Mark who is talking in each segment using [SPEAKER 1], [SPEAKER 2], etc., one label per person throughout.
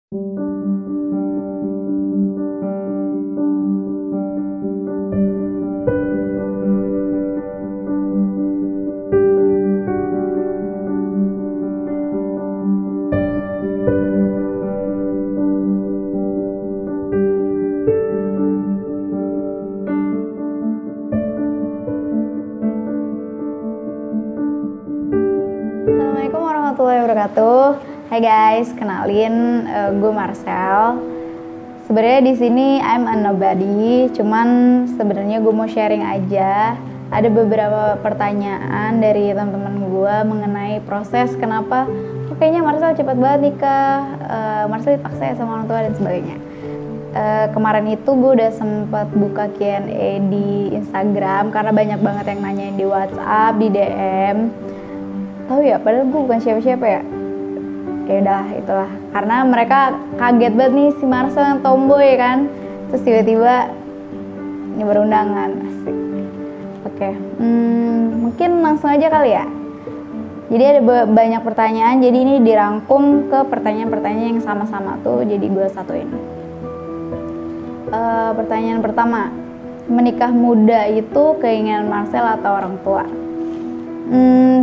[SPEAKER 1] Assalamualaikum warahmatullahi wabarakatuh. Hai guys, kenalin gue Marcel. Sebenarnya di sini I'm a nobody, cuman sebenarnya gue mau sharing aja. Ada beberapa pertanyaan dari teman-teman gue mengenai proses kenapa kayaknya Marcel cepat banget nikah, Marcel dipaksa ya sama orang tua dan sebagainya. Kemarin itu gue udah sempat buka Q&A di Instagram karena banyak banget yang nanyain di WhatsApp, di DM. Tahu ya, padahal gue bukan siapa-siapa ya. Ya udah, itulah. Karena mereka kaget banget nih si Marcel yang tomboy kan. Terus tiba-tiba nyebar undangan. Asik. Oke, mungkin langsung aja kali ya. Jadi ada banyak pertanyaan, jadi ini dirangkum ke pertanyaan-pertanyaan yang sama-sama tuh, jadi gue satuin. Pertanyaan pertama, menikah muda itu keinginan Marcel atau orang tua?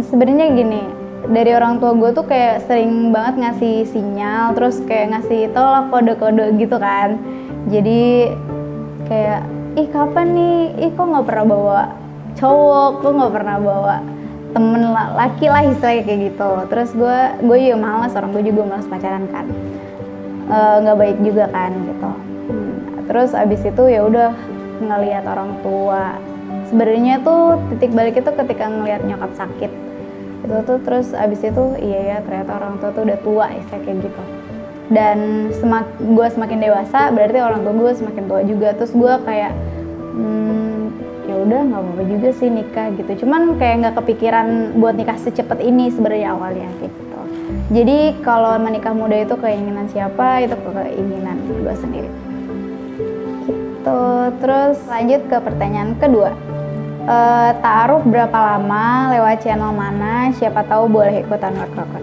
[SPEAKER 1] Sebenarnya gini, dari orang tua gue tuh kayak sering banget ngasih sinyal, terus kayak ngasih tau lah kode-kode gitu kan. Jadi kayak, ih kapan nih, ih kok nggak pernah bawa cowok, kok nggak pernah bawa temen laki lah istilahnya kayak gitu. Terus gue juga malas, orang gue juga malas pacaran kan, nggak baik juga kan gitu. Terus abis itu ya udah ngelihat orang tua. Sebenarnya tuh titik balik itu ketika ngelihat nyokap sakit itu tuh, terus abis itu iya ya ternyata orang tua tuh udah tua istilah kayak gitu. Dan gue semakin dewasa berarti orang tua gue semakin tua juga. Terus gue kayak ya udah nggak apa-apa juga sih nikah gitu. Cuman kayak nggak kepikiran buat nikah secepat ini sebenarnya awalnya gitu. Jadi kalau menikah muda itu keinginan siapa, itu keinginan gue sendiri gitu. Terus lanjut ke pertanyaan kedua. Ta'aruf berapa lama, lewat channel mana, siapa tahu boleh ikutan workout.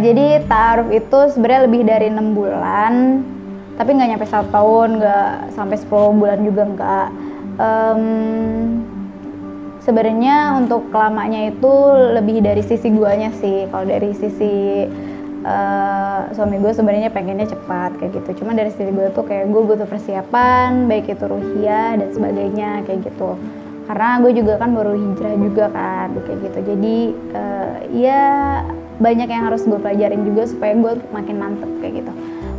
[SPEAKER 1] Jadi ta'aruf itu sebenarnya lebih dari 6 bulan, tapi nggak nyampe 1 tahun, nggak sampai 10 bulan juga nggak. Sebenarnya untuk lamanya itu lebih dari sisi guanya sih. Kalau dari sisi suami gue sebenarnya pengennya cepat kayak gitu. Cuma dari sisi gue tuh kayak gue butuh persiapan, baik itu ruhiyah dan sebagainya kayak gitu. Karena gue juga kan baru hijrah juga kan kayak gitu. Jadi ya banyak yang harus gue pelajarin juga supaya gue makin mantep kayak gitu.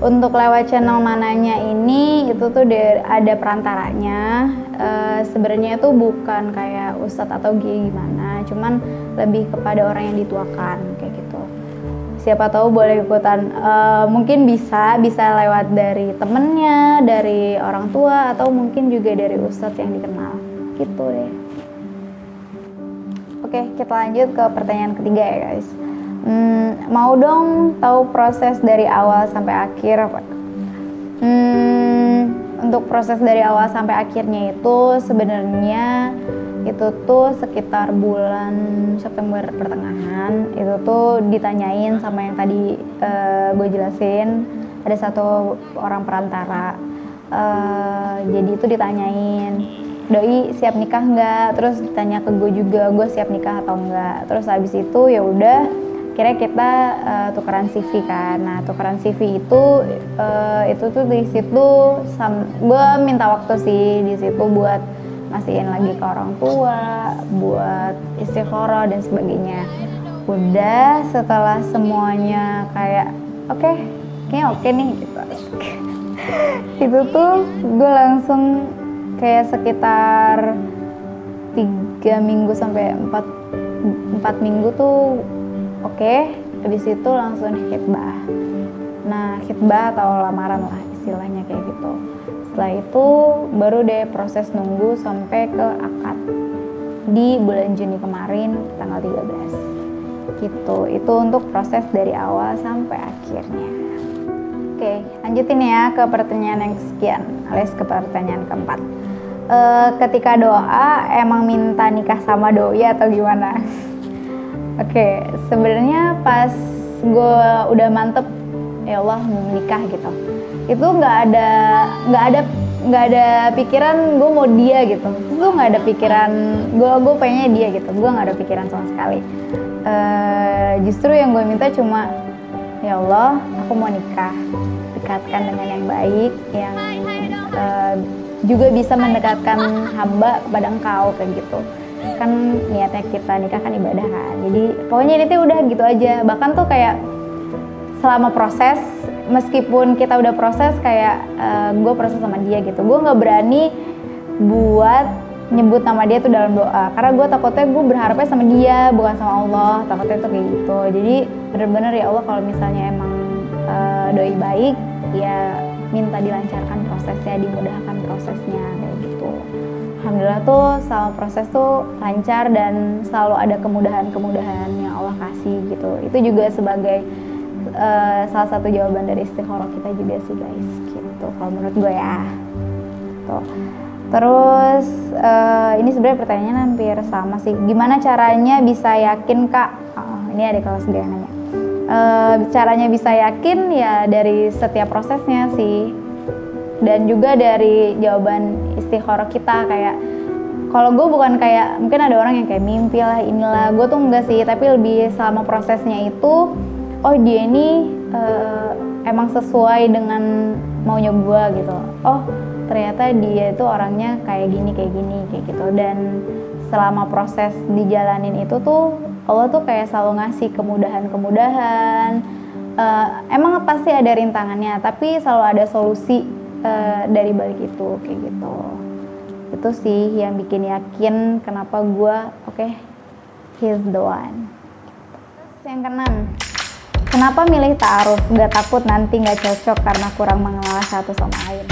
[SPEAKER 1] Untuk lewat channel mananya ini itu tuh ada perantaranya. Sebenarnya itu bukan kayak ustadz atau gimana, cuman lebih kepada orang yang dituakan kayak gitu. Siapa tahu boleh ikutan, mungkin bisa lewat dari temennya, dari orang tua, atau mungkin juga dari ustadz yang dikenal gitu deh. Oke, kita lanjut ke pertanyaan ketiga ya guys. Mau dong tahu proses dari awal sampai akhir apa? Untuk proses dari awal sampai akhirnya itu sebenarnya itu tuh sekitar bulan September pertengahan. Itu tuh ditanyain sama yang tadi gue jelasin, ada satu orang perantara. Jadi itu ditanyain, doi siap nikah nggak? Terus ditanya ke gue juga, gue siap nikah atau enggak? Terus habis itu ya udah, kira kita tukeran CV kan. Nah tukeran CV itu tuh di situ gue minta waktu sih di situ buat mastiin lagi ke orang tua, buat istikharah dan sebagainya. Udah setelah semuanya kayak kayaknya oke nih gitu. Itu tuh gue langsung kayak sekitar 3 minggu sampai 4 minggu tuh oke. Habis itu langsung khitbah. Nah khitbah atau lamaran lah istilahnya kayak gitu. Setelah itu baru deh proses nunggu sampai ke akad di bulan Juni kemarin tanggal 13 gitu. Itu untuk proses dari awal sampai akhirnya. Oke, lanjutin ya ke pertanyaan yang sekian, alias ke pertanyaan keempat. Ketika doa emang minta nikah sama doi atau gimana? Oke, sebenarnya pas gue udah mantep ya Allah mau menikah gitu. Itu nggak ada pikiran gue mau dia gitu. Gue nggak ada pikiran gue pengennya dia gitu. Gue nggak ada pikiran sama sekali. Justru yang gue minta cuma, ya Allah, aku mau nikah, dekatkan dengan yang baik, yang juga bisa mendekatkan hamba kepada Engkau kayak gitu. Kan niatnya kita nikah kan ibadah kan. Jadi pokoknya ini tuh udah gitu aja. Bahkan tuh kayak selama proses, meskipun kita udah proses kayak gue proses sama dia gitu, gue nggak berani buat nyebut nama dia tuh dalam doa, karena gue takutnya gue berharapnya sama dia bukan sama Allah, takutnya tuh kayak gitu. Jadi bener-bener ya Allah, kalau misalnya emang doi baik ya minta dilancarkan prosesnya, dimudahkan prosesnya kayak gitu. Alhamdulillah tuh selama proses tuh lancar dan selalu ada kemudahan-kemudahan yang Allah kasih gitu. Itu juga sebagai salah satu jawaban dari istikharah kita juga sih guys gitu, kalau menurut gue ya. Tuh. Terus ini sebenarnya pertanyaannya hampir sama sih. Gimana caranya bisa yakin Kak? Ini ada kelas dia nanya. Caranya bisa yakin ya dari setiap prosesnya sih. Dan juga dari jawaban istikharah kita, kayak kalau gue bukan kayak, mungkin ada orang yang kayak mimpi lah inilah, gue tuh enggak sih, tapi lebih selama prosesnya itu, oh dia ini emang sesuai dengan maunya gue gitu. Oh ternyata dia itu orangnya kayak gini kayak gitu. Dan selama proses dijalanin itu tuh Allah tuh kayak selalu ngasih kemudahan. Emang pasti ada rintangannya, tapi selalu ada solusi dari balik itu kayak gitu. Itu sih yang bikin yakin kenapa gue oke, he's the one. Terus yang keenam, kenapa milih ta'aruf? Gak takut nanti gak cocok karena kurang mengenal satu sama lain?